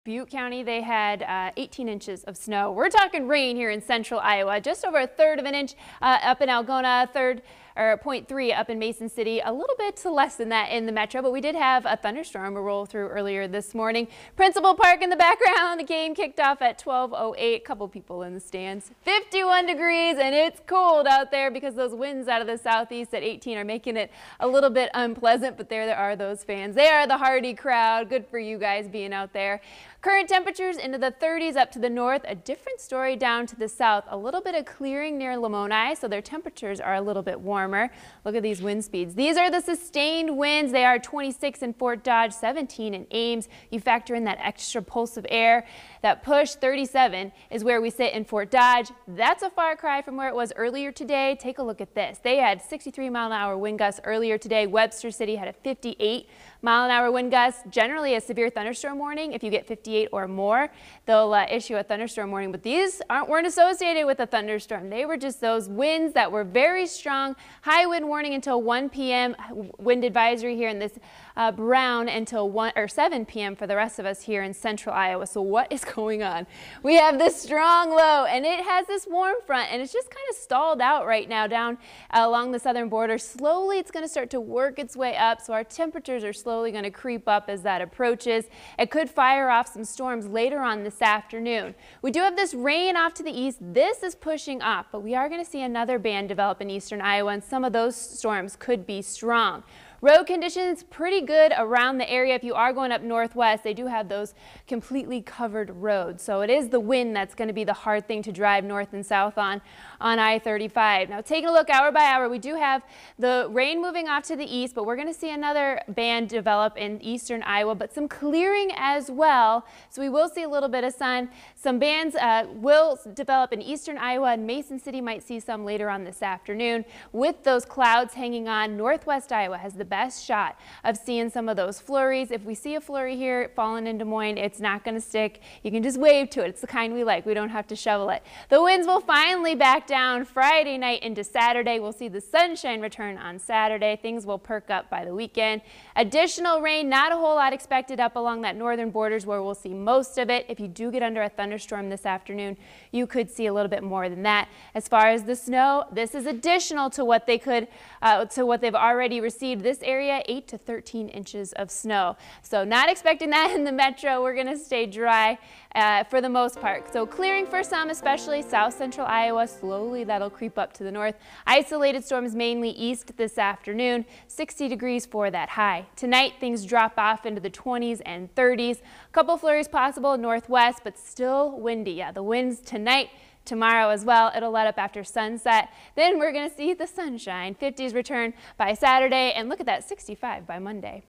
Butte County, they had 18 inches of snow. We're talking rain here in central Iowa, just over a third of an inch up in Algona, third or 0.3 up in Mason City, a little bit less than that in the metro, but we did have a thunderstorm roll through earlier this morning. Principal Park in the background. The game kicked off at 12:08. A couple people in the stands. 51 degrees, and it's cold out there because those winds out of the southeast at 18 are making it a little bit unpleasant, but there are those fans. They are the hardy crowd. Good for you guys being out there. Current temperatures into the 30s up to the north. A different story down to the south. A little bit of clearing near Lamoni, so their temperatures are a little bit warmer. Look at these wind speeds. These are the sustained winds. They are 26 in Fort Dodge, 17 in Ames. You factor in that extra pulse of air. That push 37 is where we sit in Fort Dodge. That's a far cry from where it was earlier today. Take a look at this. They had 63-mile-an-hour wind gusts earlier today. Webster City had a 58-mile-an-hour wind gust. Generally a severe thunderstorm warning. If you get 58 or more, they'll issue a thunderstorm warning, but these weren't associated with a thunderstorm. They were just those winds that were very strong. High wind warning until 1 p.m. Wind advisory here in this Brown until 7 p.m. for the rest of us here in central Iowa. So what is going on? We have this strong low, and it has this warm front, and it's just kind of stalled out right now down along the southern border. Slowly it's going to start to work its way up, so our temperatures are slowly going to creep up as that approaches. It could fire off some storms later on this afternoon. We do have this rain off to the east. This is pushing off, but we are going to see another band develop in eastern Iowa, and some of those storms could be strong. Road conditions pretty good around the area. If you are going up northwest, they do have those completely covered roads. So it is the wind that's going to be the hard thing to drive north and south on I-35. Now taking a look hour by hour, we do have the rain moving off to the east, but we're going to see another band develop in eastern Iowa, but some clearing as well. So we will see a little bit of sun. Some bands will develop in eastern Iowa, and Mason City might see some later on this afternoon. With those clouds hanging on, northwest Iowa has the best shot of seeing some of those flurries. If we see a flurry here falling in Des Moines, it's not going to stick. You can just wave to it. It's the kind we like. We don't have to shovel it. The winds will finally back down Friday night into Saturday. We'll see the sunshine return on Saturday. Things will perk up by the weekend. Additional rain, not a whole lot expected up along that northern borders where we'll see most of it. If you do get under a thunderstorm this afternoon, you could see a little bit more than that. As far as the snow, this is additional to what they could, to what they've already received. This area, 8 to 13 inches of snow. So not expecting that in the metro. We're going to stay dry for the most part. So clearing for some, especially south central Iowa. Slowly that'll creep up to the north. Isolated storms mainly east this afternoon. 60 degrees for that high. Tonight things drop off into the 20s and 30s. A couple flurries possible northwest, but still windy. Yeah, the winds tonight. Tomorrow as well, it'll let up after sunset. Then we're going to see the sunshine. 50s return by Saturday, and look at that, 65 by Monday.